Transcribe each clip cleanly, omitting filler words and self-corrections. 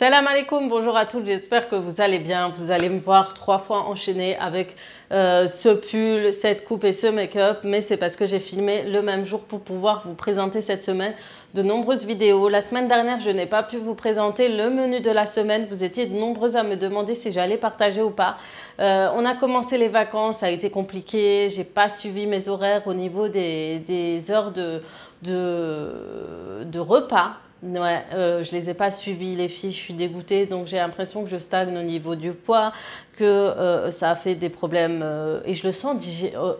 Salam alaikum, bonjour à tous, j'espère que vous allez bien. Vous allez me voir 3 fois enchaînée avec ce pull, cette coupe et ce make-up, mais c'est parce que j'ai filmé le même jour pour pouvoir vous présenter cette semaine de nombreuses vidéos. La semaine dernière, je n'ai pas pu vous présenter le menu de la semaine. Vous étiez de nombreux à me demander si j'allais partager ou pas. On a commencé les vacances, ça a été compliqué. J'ai pas suivi mes horaires au niveau des heures de repas. Ouais, je les ai pas suivis les filles, je suis dégoûtée, donc j'ai l'impression que je stagne au niveau du poids, que ça a fait des problèmes et je le sens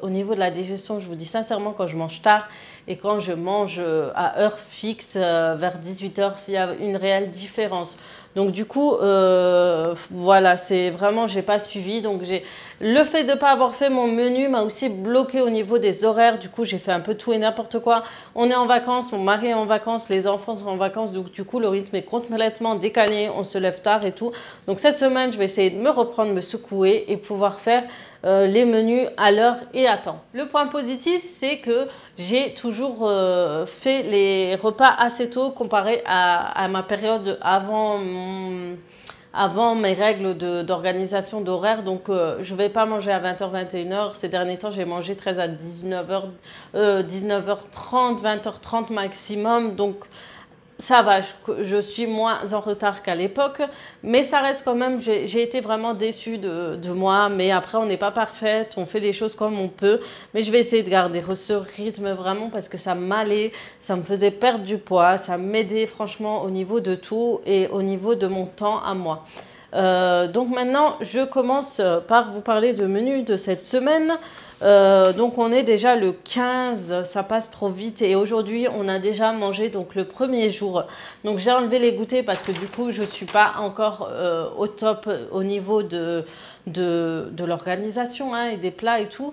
au niveau de la digestion. Je vous dis sincèrement, quand je mange tard et quand je mange à heure fixe vers 18 h, s'il y a une réelle différence. Donc du coup, voilà, c'est vraiment, j'ai pas suivi. Donc le fait de ne pas avoir fait mon menu m'a aussi bloqué au niveau des horaires. Du coup, j'ai fait un peu tout et n'importe quoi. On est en vacances, mon mari est en vacances, les enfants sont en vacances. Donc du coup, le rythme est complètement décalé. On se lève tard et tout. Donc cette semaine, je vais essayer de me reprendre, me secouer et pouvoir faire les menus à l'heure et à temps. Le point positif, c'est que j'ai toujours fait les repas assez tôt comparé à ma période avant mes règles d'organisation d'horaire. Donc, je ne vais pas manger à 20 h, 21 h. Ces derniers temps, j'ai mangé 13 à 19 h, 19 h 30, 20 h 30 maximum. Donc, ça va, je suis moins en retard qu'à l'époque, mais ça reste quand même, j'ai été vraiment déçue de moi, mais après on n'est pas parfaite, on fait les choses comme on peut, mais je vais essayer de garder ce rythme vraiment parce que ça m'allait, ça me faisait perdre du poids, ça m'aidait franchement au niveau de tout et au niveau de mon temps à moi. Donc maintenant, je commence par vous parler du menu de cette semaine. Donc on est déjà le 15, ça passe trop vite et aujourd'hui on a déjà mangé donc le premier jour. Donc j'ai enlevé les goûters parce que du coup je ne suis pas encore au top au niveau de l'organisation et des plats et tout.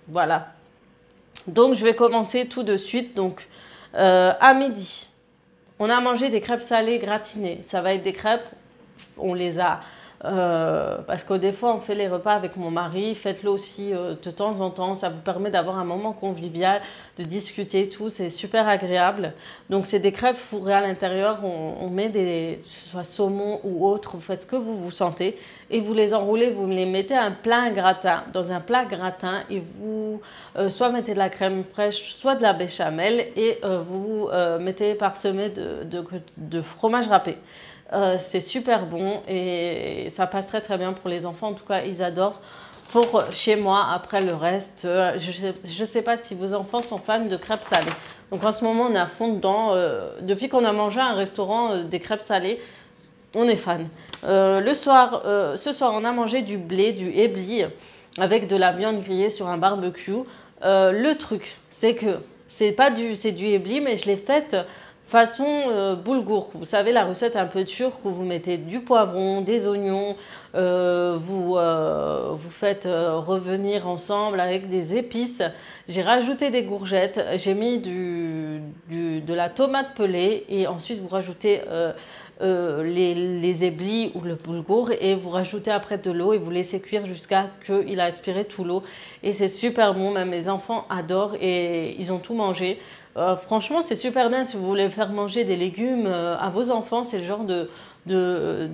Voilà. Donc je vais commencer tout de suite. Donc à midi, on a mangé des crêpes salées gratinées. Ça va être des crêpes, on les a... parce que des fois on fait les repas avec mon mari, faites-le aussi de temps en temps, ça vous permet d'avoir un moment convivial, de discuter tout, c'est super agréable. Donc c'est des crêpes fourrées à l'intérieur, on met soit saumon ou autre, vous faites ce que vous sentez et vous les enroulez, vous les mettez dans un plat gratin et vous soit mettez de la crème fraîche, soit de la béchamel et vous mettez parsemé de fromage râpé. C'est super bon et ça passe très bien pour les enfants. En tout cas, ils adorent. Pour chez moi, après le reste, je ne sais pas si vos enfants sont fans de crêpes salées. Donc en ce moment, on est à fond dedans. Depuis qu'on a mangé à un restaurant des crêpes salées, on est fan. Ce soir, on a mangé du blé, du ébli, avec de la viande grillée sur un barbecue. Le truc, c'est que c'est du ébli, mais je l'ai faite façon boulgour. Vous savez, la recette un peu turque où vous mettez du poivron, des oignons, vous faites revenir ensemble avec des épices. J'ai rajouté des courgettes, j'ai mis de la tomate pelée et ensuite vous rajoutez les éblis ou le boulgour et vous rajoutez après de l'eau et vous laissez cuire jusqu'à ce qu'il a aspiré tout l'eau. Et c'est super bon, même mes enfants adorent et ils ont tout mangé. Franchement, c'est super bien si vous voulez faire manger des légumes à vos enfants. C'est le genre de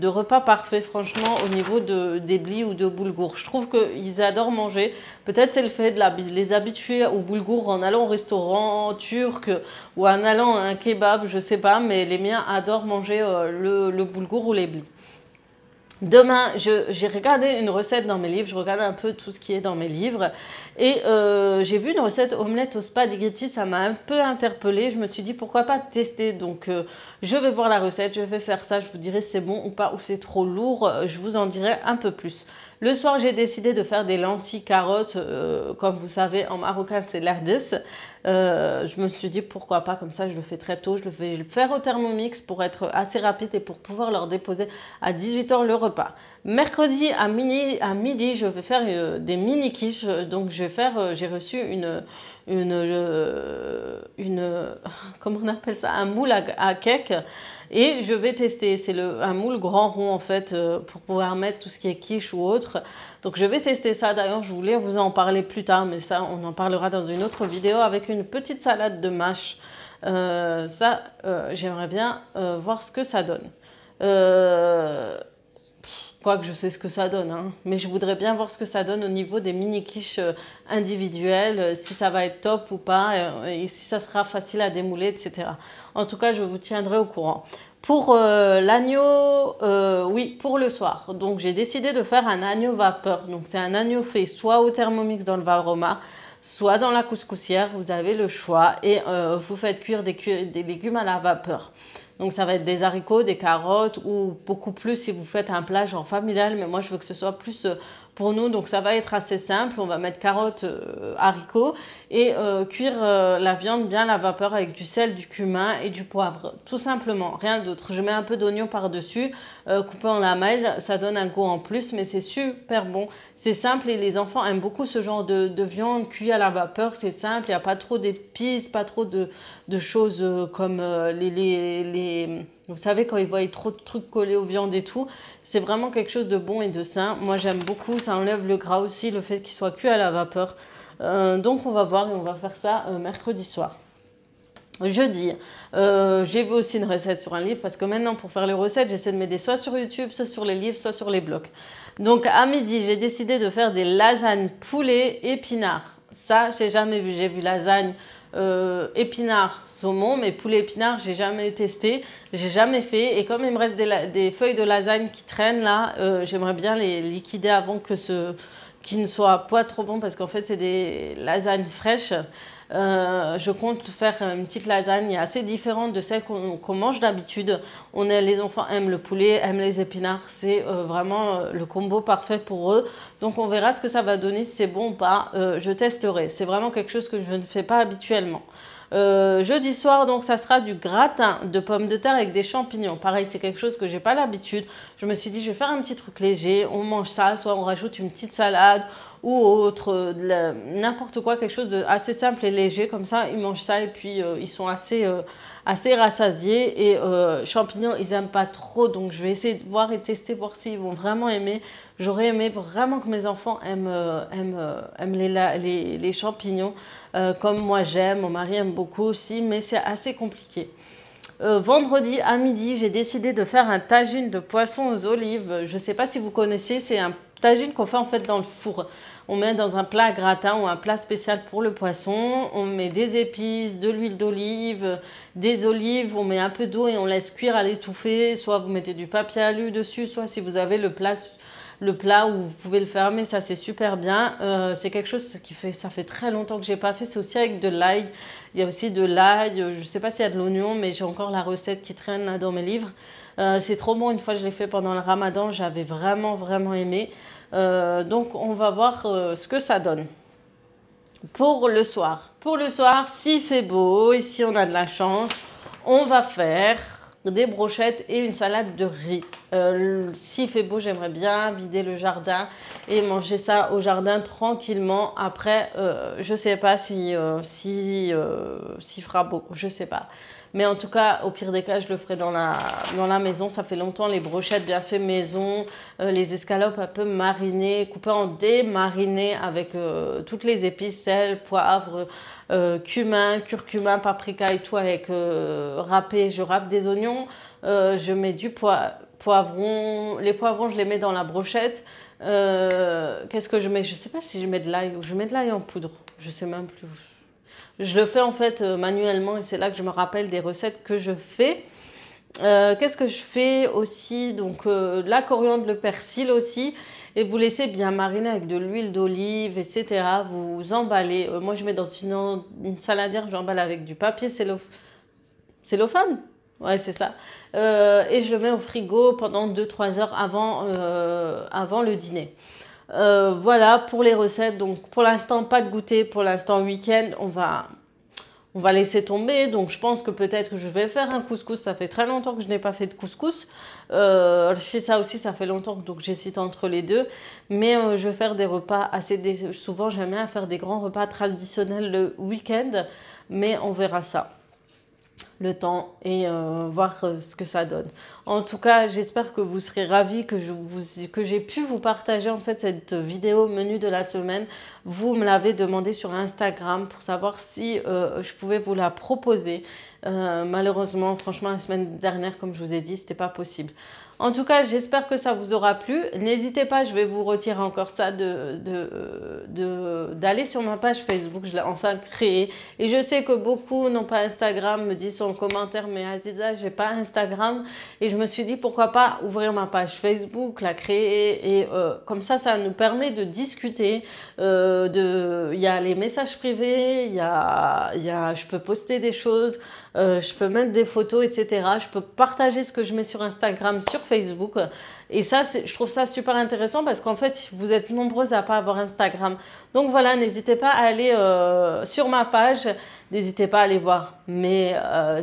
repas parfait, franchement, au niveau d'éblis ou de boulgour. Je trouve qu'ils adorent manger. Peut-être c'est le fait de les habituer au boulgour en allant au restaurant turc ou en allant à un kebab, je sais pas, mais les miens adorent manger le boulgour ou l'éblis. Demain, j'ai regardé une recette dans mes livres, je regarde un peu tout ce qui est dans mes livres et j'ai vu une recette omelette au spaghetti, ça m'a un peu interpellée, je me suis dit pourquoi pas tester, donc je vais voir la recette, je vais faire ça, je vous dirai si c'est bon ou pas ou c'est trop lourd, je vous en dirai un peu plus. Le soir, j'ai décidé de faire des lentilles carottes, comme vous savez en marocain c'est l'ardis. Je me suis dit pourquoi pas, comme ça je le fais très tôt, je vais le faire au Thermomix pour être assez rapide et pour pouvoir leur déposer à 18 h le repas. Mercredi à midi, je vais faire des mini quiches, donc j'ai reçu comment on appelle ça, un moule à cake et je vais tester, c'est un moule grand rond en fait pour pouvoir mettre tout ce qui est quiche ou autre. Donc je vais tester ça, d'ailleurs je voulais vous en parler plus tard, mais ça on en parlera dans une autre vidéo avec une petite salade de mâche J'aimerais bien voir ce que ça donne. Quoique je sais ce que ça donne, hein. Mais je voudrais bien voir ce que ça donne au niveau des mini-quiches individuelles, si ça va être top ou pas, et si ça sera facile à démouler, etc. En tout cas, je vous tiendrai au courant. Pour l'agneau, oui, pour le soir. Donc, j'ai décidé de faire un agneau vapeur. Donc, c'est un agneau fait soit au Thermomix dans le Varoma, soit dans la couscoussière. Vous avez le choix. Et vous faites cuire des légumes à la vapeur. Donc, ça va être des haricots, des carottes ou beaucoup plus si vous faites un plat genre familial. Mais moi, je veux que ce soit plus pour nous. Donc, ça va être assez simple. On va mettre carottes, haricots et cuire la viande bien à la vapeur avec du sel, du cumin et du poivre. Tout simplement, rien d'autre. Je mets un peu d'oignon par-dessus, coupé en lamelles. Ça donne un goût en plus, mais c'est super bon. C'est simple et les enfants aiment beaucoup ce genre de viande cuite à la vapeur. C'est simple, il n'y a pas trop d'épices, pas trop de choses comme vous savez, quand ils voient trop de trucs collés aux viandes et tout, c'est vraiment quelque chose de bon et de sain. Moi, j'aime beaucoup. Ça enlève le gras aussi, le fait qu'il soit cuit à la vapeur. Donc, on va voir et on va faire ça mercredi soir. Jeudi, j'ai vu aussi une recette sur un livre parce que maintenant, pour faire les recettes, j'essaie de m'aider soit sur YouTube, soit sur les livres, soit sur les blogs. Donc, à midi, j'ai décidé de faire des lasagnes poulet épinards. Ça, j'ai jamais vu. J'ai vu lasagne épinards saumon, mais poulet épinards, j'ai jamais testé, j'ai jamais fait. Et comme il me reste des feuilles de lasagne qui traînent là, j'aimerais bien les liquider avant qu'ils ne soient pas trop bons parce qu'en fait, c'est des lasagnes fraîches. Je compte faire une petite lasagne assez différente de celle qu'on mange d'habitude. Les enfants aiment le poulet, aiment les épinards. C'est vraiment le combo parfait pour eux. Donc on verra ce que ça va donner, si c'est bon ou pas. Je testerai. C'est vraiment quelque chose que je ne fais pas habituellement. Jeudi soir, donc ça sera du gratin de pommes de terre avec des champignons. Pareil, c'est quelque chose que j'ai pas l'habitude. Je me suis dit, je vais faire un petit truc léger. On mange ça, soit on rajoute une petite salade ou autre, n'importe quoi, quelque chose de assez simple et léger. Comme ça, ils mangent ça et puis ils sont assez rassasiés. Et champignons, ils n'aiment pas trop. Donc, je vais essayer de voir et tester, voir s'ils vont vraiment aimer. J'aurais aimé vraiment que mes enfants aiment les champignons comme moi j'aime. Mon mari aime beaucoup aussi, mais c'est assez compliqué. Vendredi à midi, j'ai décidé de faire un tagine de poisson aux olives. Je ne sais pas si vous connaissez, c'est un tagine qu'on fait en fait dans le four. On met dans un plat gratin ou un plat spécial pour le poisson. On met des épices, de l'huile d'olive, des olives. On met un peu d'eau et on laisse cuire à l'étouffée. Soit vous mettez du papier alu dessus, soit si vous avez le plat où vous pouvez le fermer, ça c'est super bien. C'est quelque chose ça fait très longtemps que j'ai pas fait. C'est aussi avec de l'ail. Il y a aussi de l'ail. Je sais pas s'il y a de l'oignon, mais j'ai encore la recette qui traîne là dans mes livres. C'est trop bon. Une fois je l'ai fait pendant le Ramadan, j'avais vraiment vraiment aimé. Donc on va voir ce que ça donne. Pour le soir, s'il fait beau et si on a de la chance, on va faire des brochettes et une salade de riz. S'il fait beau, j'aimerais bien vider le jardin et manger ça au jardin tranquillement. Après, je sais pas s'il fera beau, je sais pas. Mais en tout cas, au pire des cas, je le ferai dans la maison. Ça fait longtemps, les brochettes bien fait maison, les escalopes un peu marinées, coupées en dés, marinées avec toutes les épices, sel, poivre, cumin, curcuma, paprika et tout avec râpé. Je râpe des oignons, je mets du poivron. Les poivrons, je les mets dans la brochette. Qu'est-ce que je mets? Je sais pas si je mets de l'ail ou je mets de l'ail en poudre. Je sais même plus. Je le fais en fait manuellement et c'est là que je me rappelle des recettes que je fais. Qu'est-ce que je fais aussi? Donc la coriandre, le persil aussi. Et vous laissez bien mariner avec de l'huile d'olive, etc. Vous emballez. Moi, je mets dans une saladière, j'emballe avec du papier cellophane. Ouais, c'est ça. Et je le mets au frigo pendant 2-3 heures avant le dîner. Voilà pour les recettes. Donc pour l'instant, pas de goûter. Pour l'instant, week-end, on va laisser tomber. Donc je pense que peut-être que je vais faire un couscous. Ça fait très longtemps que je n'ai pas fait de couscous. Je fais ça aussi, ça fait longtemps. Donc j'hésite entre les deux. Mais je vais faire des repas assez... Souvent, j'aime bien faire des grands repas traditionnels le week-end. Mais on verra ça. Le temps et voir ce que ça donne. En tout cas, j'espère que vous serez ravis que j'ai pu vous partager en fait cette vidéo menu de la semaine. vous me l'avez demandé sur Instagram pour savoir si je pouvais vous la proposer. Malheureusement, franchement, la semaine dernière, comme je vous ai dit, c'était pas possible. En tout cas, j'espère que ça vous aura plu. N'hésitez pas, je vais vous retirer encore ça, d'aller sur ma page Facebook. Je l'ai enfin créée. Et je sais que beaucoup n'ont pas Instagram, me disent en commentaire, mais Aziza, j'ai pas Instagram. Et je me suis dit, pourquoi pas ouvrir ma page Facebook, la créer. Et comme ça nous permet de discuter. Il y a les messages privés, je peux poster des choses. Je peux mettre des photos, etc. Je peux partager ce que je mets sur Instagram, sur Facebook. Et ça, je trouve ça super intéressant parce qu'en fait, vous êtes nombreuses à ne pas avoir Instagram. Donc voilà, n'hésitez pas à aller sur ma page. N'hésitez pas à aller voir mes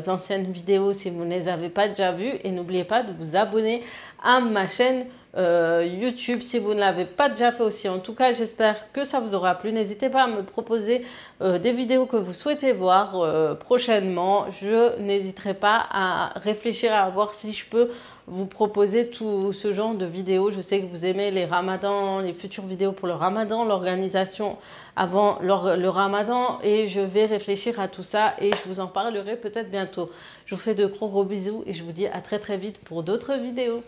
anciennes vidéos si vous ne les avez pas déjà vues. Et n'oubliez pas de vous abonner à ma chaîne YouTube si vous ne l'avez pas déjà fait aussi. En tout cas, j'espère que ça vous aura plu. N'hésitez pas à me proposer des vidéos que vous souhaitez voir prochainement. Je n'hésiterai pas à réfléchir à voir si je peux vous proposer tout ce genre de vidéos. Je sais que vous aimez les ramadans, les futures vidéos pour le ramadan, l'organisation avant le ramadan, et je vais réfléchir à tout ça et je vous en parlerai peut-être bientôt. Je vous fais de gros bisous et je vous dis à très vite pour d'autres vidéos.